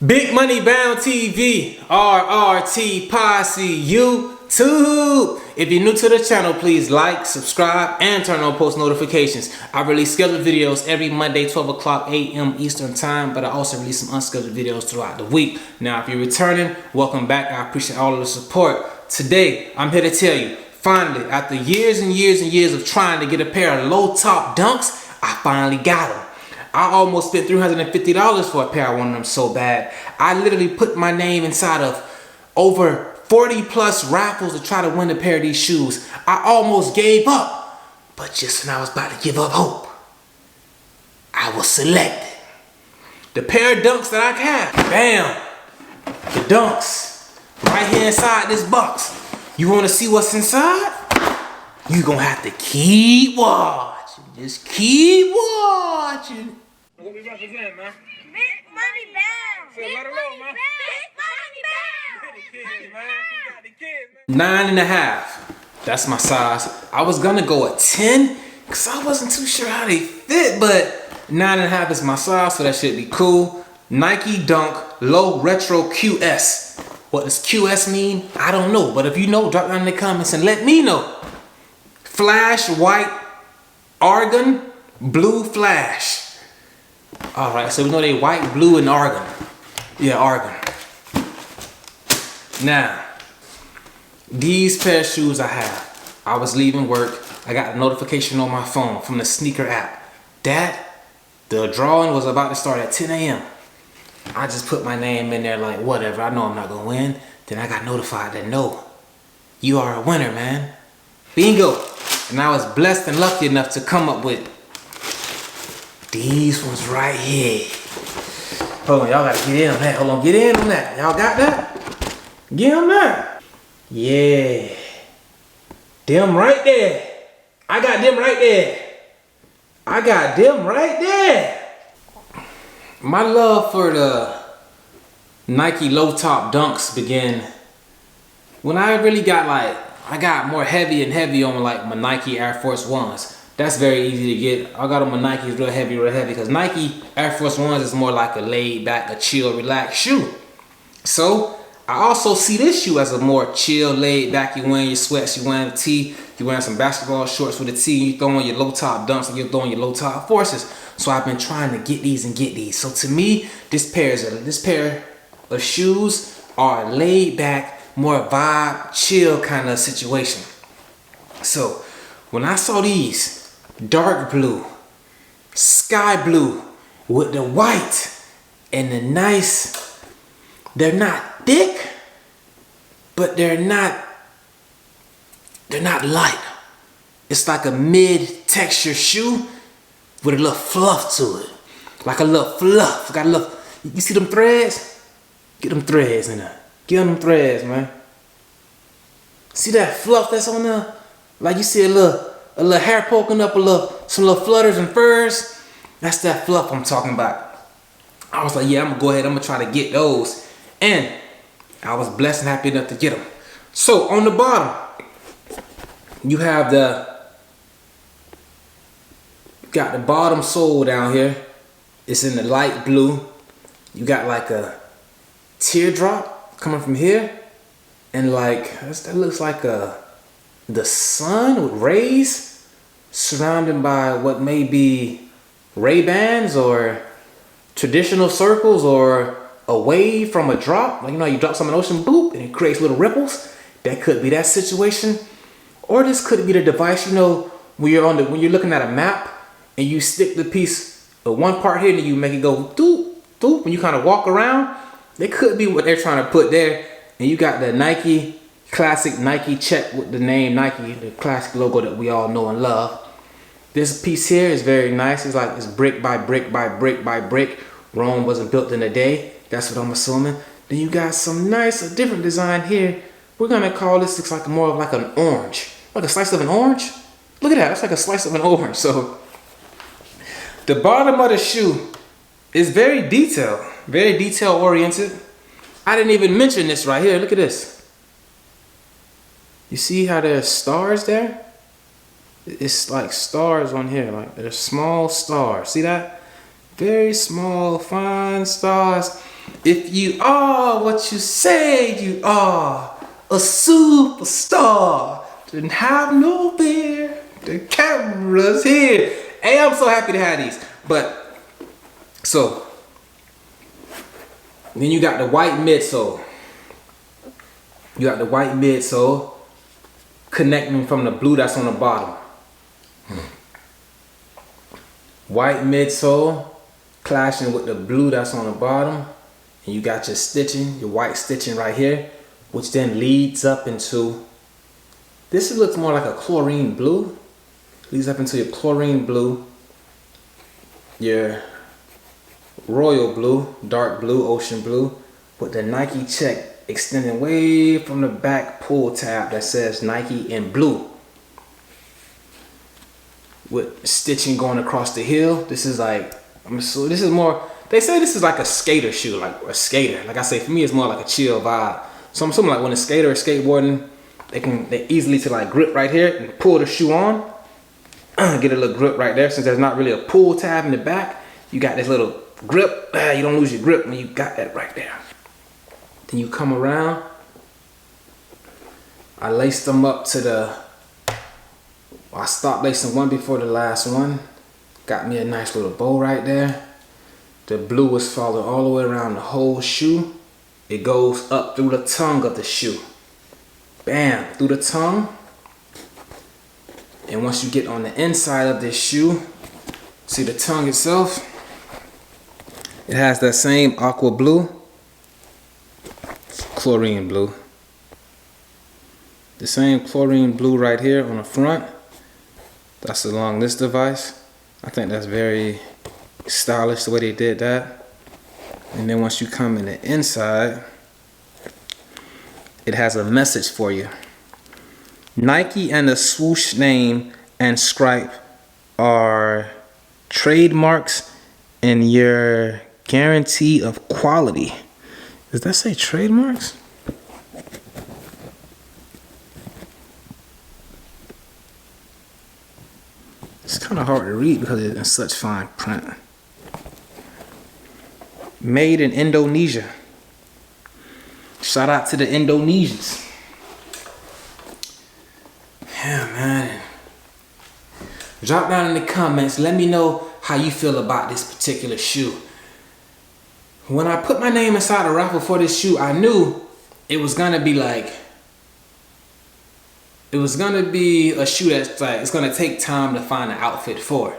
Big Money Bound TV, RRT Posse, YouTube. If you're new to the channel, please like, subscribe, and turn on post notifications. I release scheduled videos every Monday, 12 o'clock a.m. Eastern Time, but I also release some unscheduled videos throughout the week. Now, if you're returning, welcome back. I appreciate all of the support. Today, I'm here to tell you, finally, after years and years and years of trying to get a pair of low-top dunks, I finally got them. I almost spent $350 for a pair. I wanted them so bad. I literally put my name inside of over 40 plus raffles to try to win a pair of these shoes. I almost gave up, but just when I was about to give up hope, I was selected. The pair of dunks that I have, bam, the dunks, right here inside this box. You want to see what's inside? You gonna have to keep watching. Just keep watching. What we represent, man? Big Money Bound. Say, let her know, man. Big Money Bound. Kids, man. You got the kids, man. 9.5. That's my size. I was gonna go a 10 because I wasn't too sure how they fit, but 9.5 is my size, so that should be cool. Nike Dunk Low Retro QS. What does QS mean? I don't know, but if you know, drop down in the comments and let me know. Flash white, argon, blue flash. Alright, so we know they white, blue, and argon. Yeah, argon. Now, these pair of shoes I have. I was leaving work. I got a notification on my phone from the sneaker app. The drawing was about to start at 10 a.m. I just put my name in there like, whatever. I know I'm not going to win. Then I got notified that, no, you are a winner, man. Bingo. And I was blessed and lucky enough to come up with these ones right here. Hold on, y'all gotta get in on that. Hold on, get in on that. Y'all got that? Get on that. Yeah. Them right there. I got them right there. I got them right there. My love for the Nike low top dunks began when I really got I got more heavy and heavy on like my Nike Air Force Ones. That's very easy to get. I got on my Nikes real heavy, because Nike Air Force Ones is more like a laid back, a chill, relaxed shoe. So I also see this shoe as a more chill, laid back. You wearing your sweats, you wearing a tee, you wearing some basketball shorts with a tee, you throwing your low top dunks, and you're throwing your low top forces. So I've been trying to get these and get these. So to me, this pair of shoes are a laid back, more vibe, chill kind of situation. So when I saw these, dark blue, sky blue with the white and the nice, they're not thick, but they're not light. It's like a mid texture shoe with a little fluff to it. Like a little fluff. Got a little, you see them threads? Get them threads in there. Get them threads, man. See that fluff that's on there? Like you see a little hair poking up, some little flutters and furs. That's that fluff I'm talking about. I was like, yeah, I'm gonna go ahead, I'm gonna try to get those. And I was blessed and happy enough to get them. So on the bottom, you have got the bottom sole down here. It's in the light blue. You got like a teardrop coming from here. And that looks like the sun with rays surrounded by what may be Ray-Bans or traditional circles or a wave from a drop. Like, you know, you drop some in the ocean, boop, and it creates little ripples. That could be that situation. Or this could be the device, you know, when you're looking at a map and you stick the piece of one part here and then you make it go doop, doop, when you kind of walk around. It could be what they're trying to put there. And you got the Nike, classic Nike check with the name Nike, the classic logo that we all know and love. This piece here is very nice. It's brick by brick by brick by brick. Rome wasn't built in a day. That's what I'm assuming. Then you got some nice, a different design here. We're gonna call this, looks like more of like an orange. Like a slice of an orange. Look at that, that's like a slice of an orange. So the bottom of the shoe is very detail oriented. I didn't even mention this right here. Look at this. You see how there's stars there? It's like stars on here. Like there's small stars. See that? Very small, fine stars. If you are what you say you are, a superstar, then have no fear. The camera's here. Hey, I'm so happy to have these. But, so, then you got the white midsole. You got the white midsole connecting from the blue that's on the bottom. White midsole clashing with the blue that's on the bottom. And you got your stitching, your white stitching right here, which then leads up into, this looks more like a chlorine blue. Leads up into your chlorine blue, your royal blue, dark blue, ocean blue, with the Nike check extending way from the back pull tab that says Nike in blue. With stitching going across the heel. This is like, so this is more, they say this is like a skater shoe, like a skater. Like I say, for me, it's more like a chill vibe. So I'm something like when a skater is skateboarding, they easily to like grip right here and pull the shoe on. Get a little grip right there. Since there's not really a pull tab in the back, you got this little grip. You don't lose your grip when you got that right there. Then you come around. I laced them up to the, I stopped lacing one before the last one. Got me a nice little bow right there. The blue was followed all the way around the whole shoe. It goes up through the tongue of the shoe. Bam, through the tongue. And once you get on the inside of this shoe, see the tongue itself? It has that same aqua blue, chlorine blue. The same chlorine blue right here on the front. That's along this device. I think that's very stylish the way they did that. And then once you come in the inside, it has a message for you. Nike and the swoosh name and stripe are trademarks and your guarantee of quality. Does that say trademarks? It's kind of hard to read because it's in such fine print. Made in Indonesia. Shout out to the Indonesians. Yeah, man. Drop down in the comments. Let me know how you feel about this particular shoe. When I put my name inside the raffle for this shoe, I knew it was gonna be like, it was gonna be a shoe that's like, it's gonna take time to find an outfit for.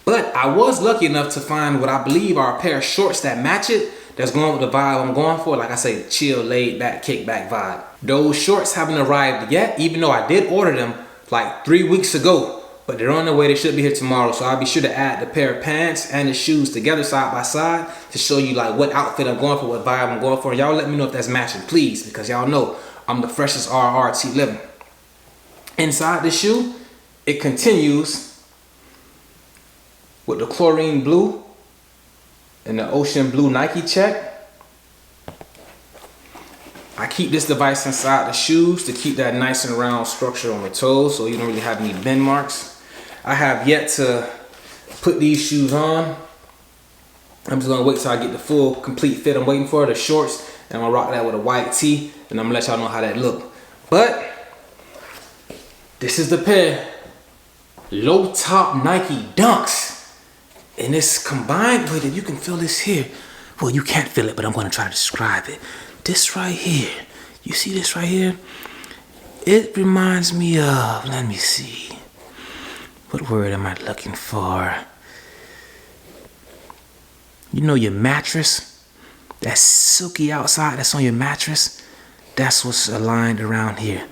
But I was lucky enough to find what I believe are a pair of shorts that match it, that's going with the vibe I'm going for. Like I say, chill, laid back, kick back vibe. Those shorts haven't arrived yet, even though I did order them like 3 weeks ago. But they're on their way, they should be here tomorrow. So I'll be sure to add the pair of pants and the shoes together side by side to show you like what outfit I'm going for, what vibe I'm going for. Y'all let me know if that's matching, please, because y'all know I'm the freshest RRT living. Inside the shoe, it continues with the chlorine blue and the ocean blue Nike check. I keep this device inside the shoes to keep that nice and round structure on the toes so you don't really have any bend marks. I have yet to put these shoes on. I'm just gonna wait till I get the full complete fit I'm waiting for, the shorts, and I'm gonna rock that with a white tee, and I'm gonna let y'all know how that look. But this is the pair. Low top Nike Dunks. And it's combined with it. You can feel this here. Well, you can't feel it, but I'm gonna try to describe it. This right here, you see this right here? It reminds me of, let me see. What word am I looking for? You know your mattress? That silky outside that's on your mattress? That's what's aligned around here.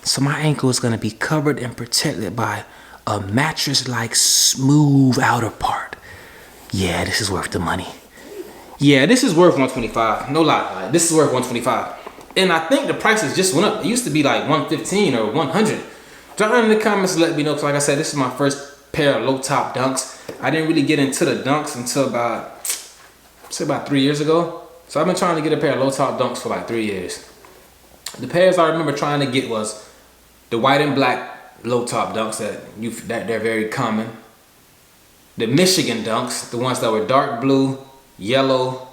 So my ankle is gonna be covered and protected by a mattress-like smooth outer part. Yeah, this is worth the money. Yeah, this is worth $125. No lie, this is worth $125. And I think the prices just went up. It used to be like $115 or $100. Drop down in the comments and let me know. Cause like I said, this is my first pair of low top dunks. I didn't really get into the dunks until about 3 years ago. So I've been trying to get a pair of low top dunks for like 3 years. The pairs I remember trying to get was the white and black low top dunks that they're very common. The Michigan dunks, the ones that were dark blue, yellow,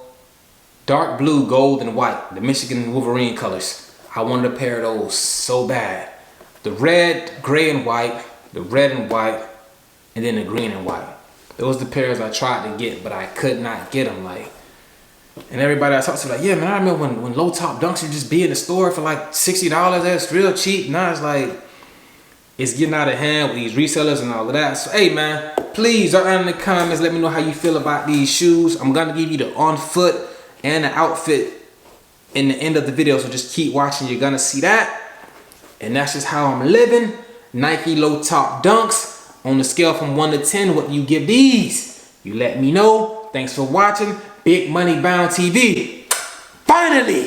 dark blue, gold, and white, the Michigan Wolverine colors. I wanted a pair of those so bad. The red, gray, and white, the red and white, and then the green and white. Those are the pairs I tried to get, but I could not get them. Like, and everybody I talked to like, yeah, man, I remember when low top dunks would just be in the store for like $60. That's real cheap. Now it's like, it's getting out of hand with these resellers and all of that. So, hey, man, please drop down in the comments. Let me know how you feel about these shoes. I'm going to give you the on foot and the outfit in the end of the video. So just keep watching. You're going to see that. And that's just how I'm living. Nike low top dunks. On the scale from 1 to 10, what do you give these? You let me know. Thanks for watching. Big Money Bound TV. Finally!